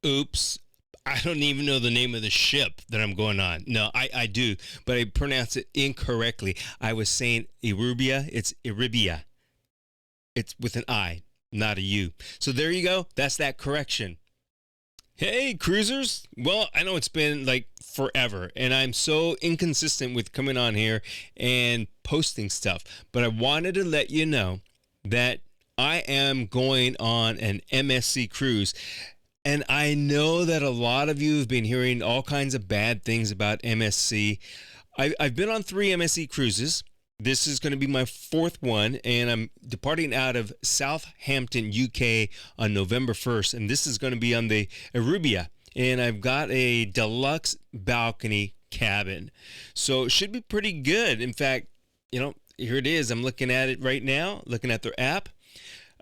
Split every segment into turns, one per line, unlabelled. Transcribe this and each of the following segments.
Oops. I don't even know the name of the ship that I'm going on. No, I do, but I pronounce it incorrectly. I was saying Euribia. It's Euribia. It's with an I, not a U. So there you go. That's that correction. Hey, cruisers. Well, I know it's been like forever, and I'm so inconsistent with coming on here and posting stuff, but I wanted to let you know that I am going on an MSC cruise. And I know that a lot of you have been hearing all kinds of bad things about MSC. I've been on 3 MSC cruises. This is going to be my 4th one, and I'm departing out of Southampton, UK on November 1st. And this is going to be on the Euribia. And I've got a deluxe balcony cabin. So it should be pretty good. In fact, here it is. I'm looking at it right now, looking at their app.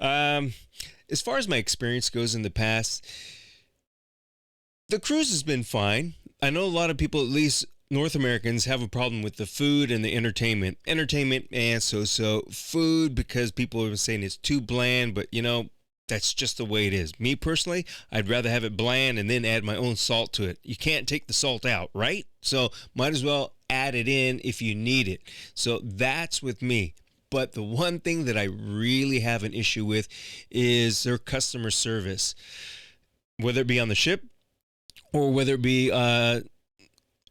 As far as my experience goes in the past, the cruise has been fine. I know a lot of people, at least North Americans, have a problem with the food and the entertainment. Entertainment and so food, because people are saying it's too bland, but that's just the way it is. Me personally, I'd rather have it bland and then add my own salt to it. You can't take the salt out, right? So might as well add it in if you need it. So that's with me. But the one thing that I really have an issue with is their customer service, whether it be on the ship or whether it be on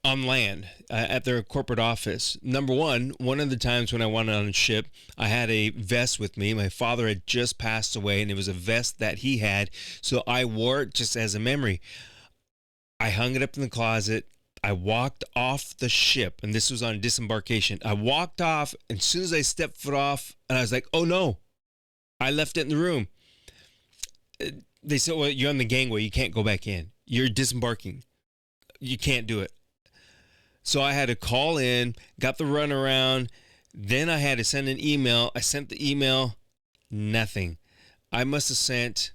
land at their corporate office. Number one of the times when I went on a ship, I had a vest with me. My father had just passed away, and it was a vest that he had, so I wore it just as a memory. I hung it up in the closet. I walked off the ship, and this was on disembarkation. I walked off, and as soon as I stepped foot off, and I was like, oh no, I left it in the room. They said, well, you're on the gangway. You can't go back in. You're disembarking. You can't do it. So I had to call in, got the runaround. Then I had to send an email. I sent the email, nothing. I must have sent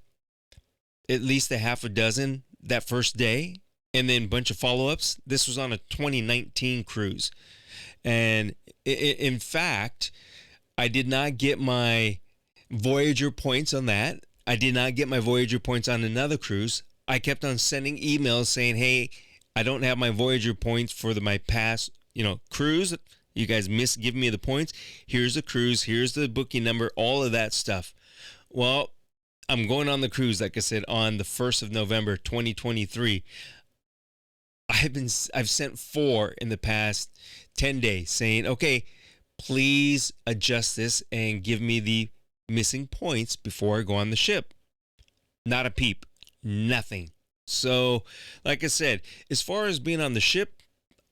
at least a half a dozen that first day, and then a bunch of follow-ups. This was on a 2019 cruise. And in fact, I did not get my Voyager points on that. I did not get my Voyager points on another cruise. I kept on sending emails saying, hey, I don't have my Voyager points for my past, cruise. You guys missed giving me the points. Here's the cruise. Here's the booking number, all of that stuff. Well, I'm going on the cruise, like I said, on the 1st of November, 2023. I've sent 4 in the past 10 days saying, okay, please adjust this and give me the missing points before I go on the ship. Not a peep, nothing. So, like I said, as far as being on the ship,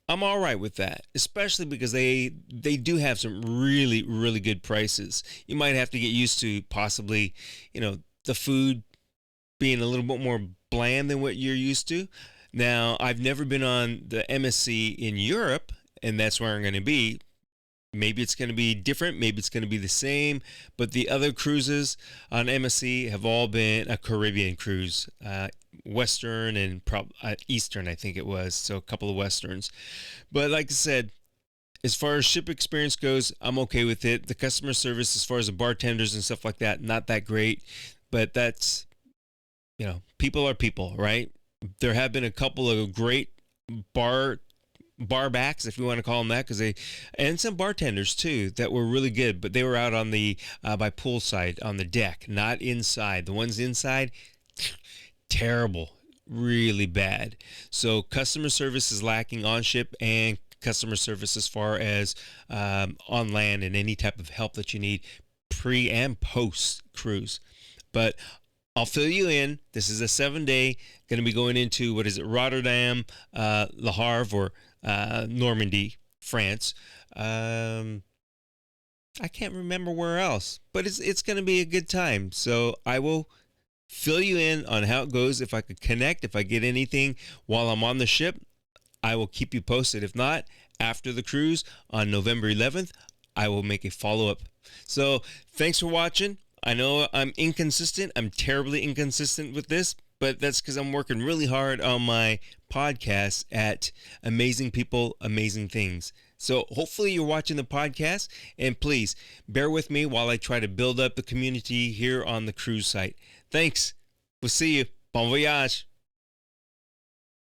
I'm all right with that, especially because they do have some really, really good prices. You might have to get used to possibly, the food being a little bit more bland than what you're used to. Now, I've never been on the MSC in Europe, and that's where I'm going to be. Maybe it's going to be different. Maybe it's going to be the same. But the other cruises on MSC have all been a Caribbean cruise, Western and Eastern, I think it was. So a couple of Westerns. But like I said, as far as ship experience goes, I'm okay with it. The customer service, as far as the bartenders and stuff like that, not that great. But that's, people are people, right? There have been a couple of great bar backs, if you want to call them that, and some bartenders too that were really good, but they were out on the by poolside on the deck, not inside. The ones inside, terrible, really bad. So customer service is lacking on ship, and customer service as far as on land, and any type of help that you need pre and post cruise. But I'll fill you in. This is a 7-day, going to be going into, Rotterdam, Le Havre, or Normandy, France. I can't remember where else, but it's going to be a good time. So I will fill you in on how it goes. If I could connect, if I get anything while I'm on the ship, I will keep you posted. If not, after the cruise on November 11th, I will make a follow-up. So thanks for watching. I know I'm inconsistent. I'm terribly inconsistent with this, but that's because I'm working really hard on my podcast at Amazing People, Amazing Things. So hopefully you're watching the podcast, and please bear with me while I try to build up the community here on the cruise site. Thanks. We'll see you. Bon voyage.